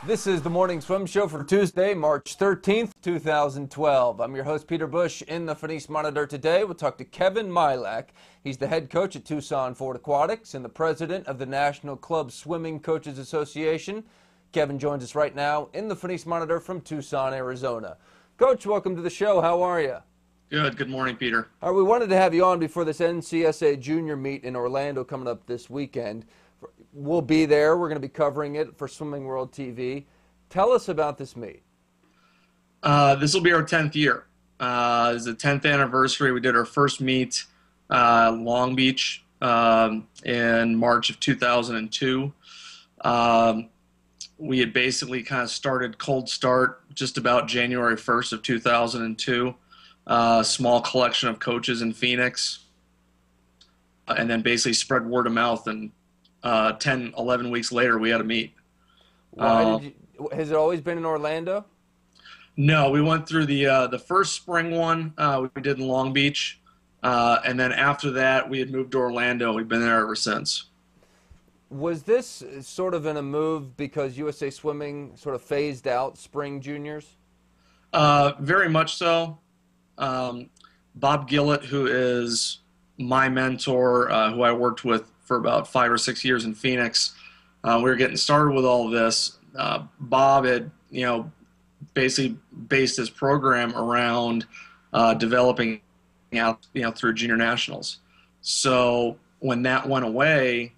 This is the Morning Swim Show for Tuesday, March 13th, 2012. I'm your host, Peter Bush. In the Phoenix Monitor today, we'll talk to Kevin Milak. He's the head coach at Tucson Ford Aquatics and the president of the National Club Swimming Coaches Association. Kevin joins us right now in the Phoenix Monitor from Tucson, Arizona. Coach, welcome to the show. How are you? Good. Good morning, Peter. All right, we wanted to have you on before this NCSA Junior meet in Orlando coming up this weekend. We'll be there. We're going to be covering it for Swimming World TV. Tell us about this meet. This will be our 10th year. It's the 10th anniversary. We did our first meet Long Beach in March of 2002. We had basically kind of started cold start just about January 1st of 2002. Small collection of coaches in Phoenix, and then basically spread word of mouth, and 10, 11 weeks later we had a meet. Has it always been in Orlando? No, we went through the first spring one we did in Long Beach, and then after that we had moved to Orlando. We've been there ever since. Was this sort of in a move because USA Swimming sort of phased out spring juniors? Very much so. Bob Gillett, who is my mentor, who I worked with for about 5 or 6 years in Phoenix, we were getting started with all of this. Bob had, basically based his program around developing out, through junior nationals. So when that went away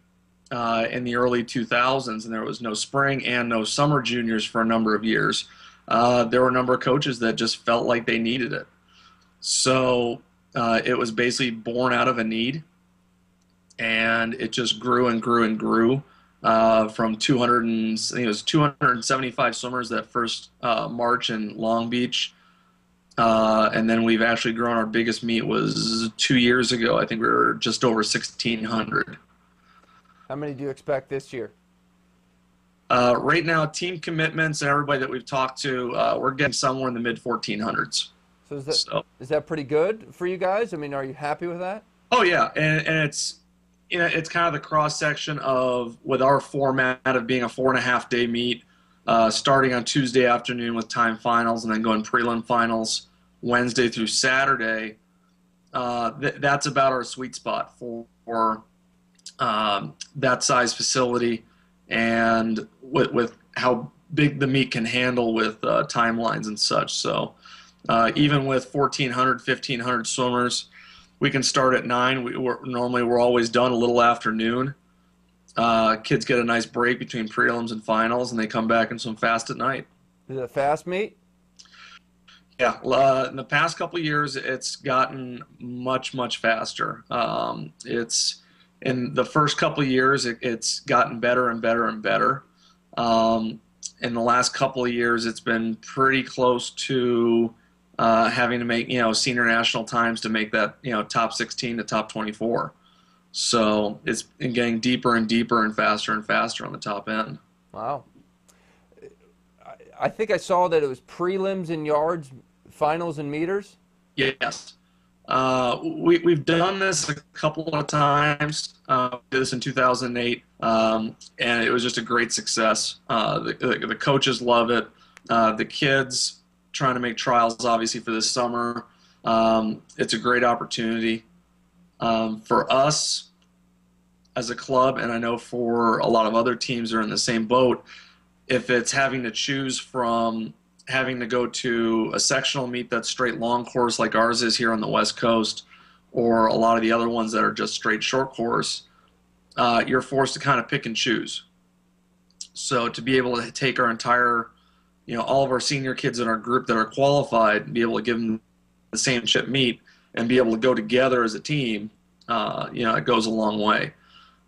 in the early 2000s, and there was no spring and no summer juniors for a number of years, there were a number of coaches that just felt like they needed it. So it was basically born out of a need, and it just grew and grew and grew from 275 swimmers that first March in Long Beach, and then we've actually grown. Our biggest meet was 2 years ago. I think we were just over 1,600. How many do you expect this year? Right now, team commitments and everybody that we've talked to, we're getting somewhere in the mid-1400s. So is that pretty good for you guys? I mean, are you happy with that? Oh yeah, and it's it's kind of the cross section of, with our format of being a 4.5-day meet, starting on Tuesday afternoon with time finals and then going prelim finals Wednesday through Saturday. That's about our sweet spot for that size facility, and with how big the meet can handle with timelines and such. So even with 1,400, 1,500 swimmers, we can start at 9. We're always done a little after noon. Kids get a nice break between prelims and finals, and they come back and swim fast at night. Is it a fast meet? Yeah, in the past couple of years, it's gotten much, much faster. It's in the first couple of years, it's gotten better and better and better. In the last couple of years, it's been pretty close to having to make, senior national times to make that, top 16 to top 24. So it's been getting deeper and deeper and faster on the top end. Wow. I think I saw that it was prelims in yards, finals in meters. Yes. We've done this a couple of times. We did this in 2008, and it was just a great success. The coaches love it. The kids trying to make trials, obviously, for this summer. It's a great opportunity for us as a club, and I know for a lot of other teams that are in the same boat. If it's having to choose from having to go to a sectional meet that's straight long course like ours is here on the West Coast, or a lot of the other ones that are just straight short course, you're forced to kind of pick and choose. So to be able to take our entire, all of our senior kids in our group that are qualified and be able to give them the same chip meet and be able to go together as a team, it goes a long way.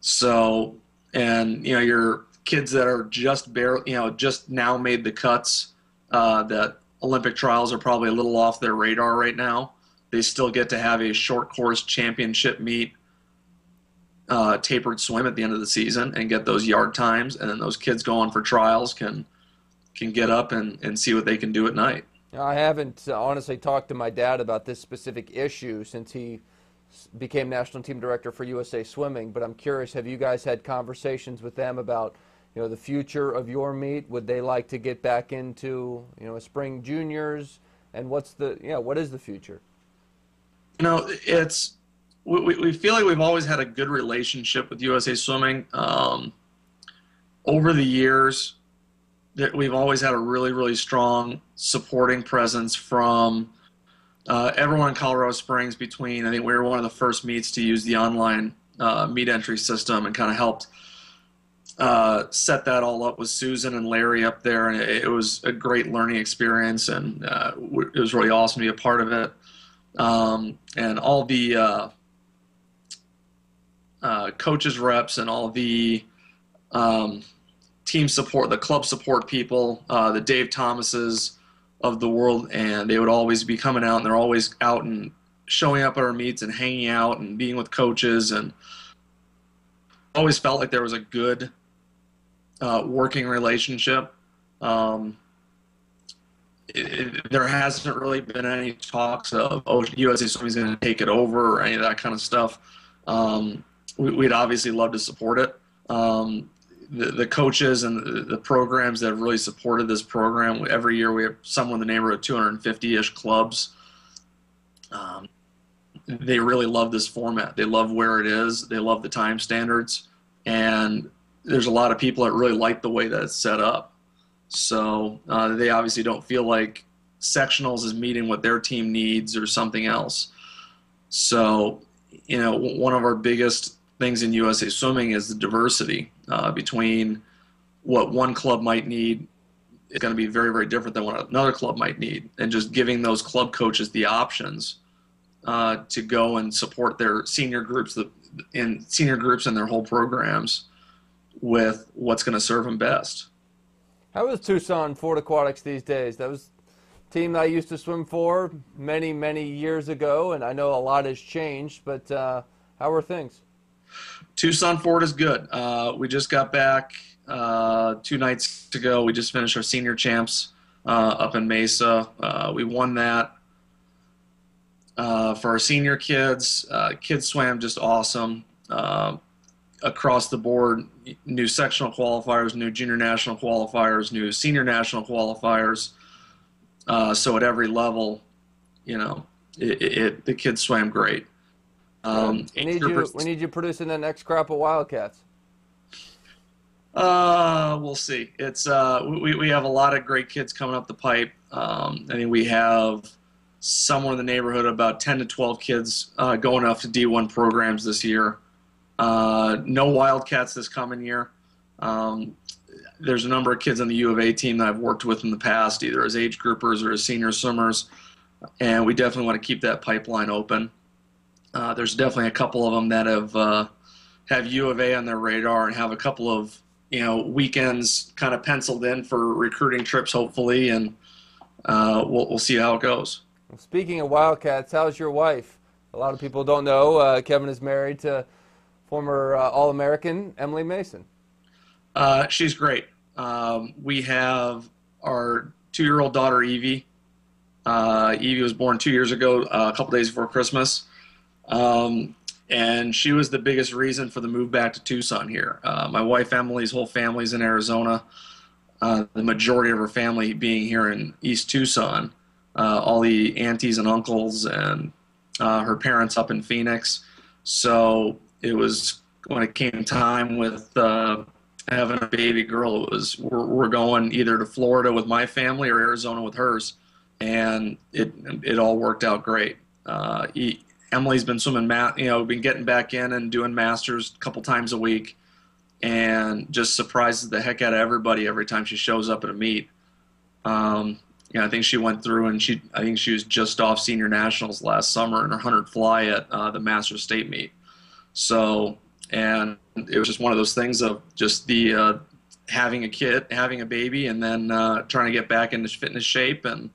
So, and, your kids that are just barely, just now made the cuts, that Olympic trials are probably a little off their radar right now. They still get to have a short course championship meet, tapered swim at the end of the season and get those yard times. And then those kids going for trials can get up and see what they can do at night. I haven't honestly talked to my dad about this specific issue since he became national team director for USA Swimming, but I'm curious, have you guys had conversations with them about the future of your meet? Would they like to get back into, a spring juniors? And what is the future? It's we feel like we've always had a good relationship with USA Swimming. Over the years, that we've always had a really, really strong supporting presence from everyone in Colorado Springs. I think we were one of the first meets to use the online meet entry system, and kind of helped set that all up with Susan and Larry up there, and it was a great learning experience, and it was really awesome to be a part of it. And all the coaches, reps, and all the team support, the club support people, the Dave Thomases of the world, and they would always be coming out, and they're always out and showing up at our meets and hanging out and being with coaches, and always felt like there was a good working relationship. There hasn't really been any talks of, USA Swimming's going to take it over or any of that kind of stuff. We'd obviously love to support it. The coaches and the programs that have really supported this program, every year we have somewhere in the neighborhood of 250-ish clubs. They really love this format. They love where it is. They love the time standards. And there's a lot of people that really like the way that it's set up. So they obviously don't feel like sectionals is meeting what their team needs or something else. So, one of our biggest things in USA Swimming is the diversity between what one club might need is going to be very, very different than what another club might need, and just giving those club coaches the options to go and support their senior groups and their whole programs with what's going to serve them best. How is Tucson Ford Aquatics these days? That was a team that I used to swim for many, many years ago, and I know a lot has changed, but how are things? Tucson Ford is good. We just got back 2 nights ago. We just finished our senior champs up in Mesa. We won that for our senior kids. Kids swam just awesome. Across the board, new sectional qualifiers, new junior national qualifiers, new senior national qualifiers. So at every level, the kids swam great. We need you producing the next crop of Wildcats. We'll see. It's we have a lot of great kids coming up the pipe. I think we have somewhere in the neighborhood of about 10 to 12 kids going off to D1 programs this year. No Wildcats this coming year. There's a number of kids on the U of A team that I've worked with in the past, either as age groupers or as senior swimmers, and we definitely want to keep that pipeline open. There's definitely a couple of them that have U of A on their radar and have a couple of weekends kind of penciled in for recruiting trips, hopefully, and we'll see how it goes. Well, speaking of Wildcats, how's your wife? A lot of people don't know Kevin is married to former All-American Emily Mason. She's great. We have our 2-year-old daughter, Evie. Evie was born 2 years ago, a couple days before Christmas. And she was the biggest reason for the move back to Tucson here. My wife, Emily's whole family's in Arizona. The majority of her family being here in East Tucson. All the aunties and uncles and her parents up in Phoenix. So it was, when it came time with having a baby girl, it was we're going either to Florida with my family or Arizona with hers, and it all worked out great. Emily's been swimming, been getting back in and doing masters a couple times a week, and just surprises the heck out of everybody every time she shows up at a meet. I think she went through, and I think she was just off senior nationals last summer in her 100 fly at the Masters State meet. So, and it was just one of those things of just the having a kid, having a baby, and then trying to get back into fitness shape. And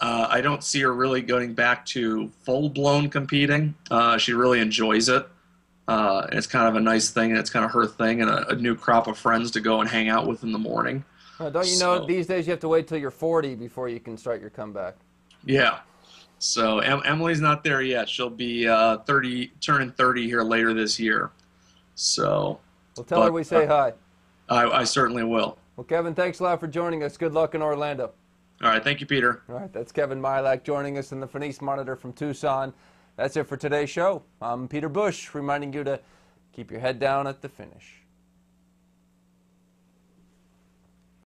I don't see her really going back to full-blown competing. She really enjoys it. And it's kind of a nice thing, and it's kind of her thing, and a new crop of friends to go and hang out with in the morning. Don't you know these days you have to wait till you're 40 before you can start your comeback? Yeah. So Emily's not there yet. She'll be turning 30 here later this year. So. Well, tell her we say hi. I certainly will. Well, Kevin, thanks a lot for joining us. Good luck in Orlando. All right. Thank you, Peter. All right, that's Kevin Milak joining us in the Fenice Monitor from Tucson. That's it for today's show. I'm Peter Bush, reminding you to keep your head down at the finish.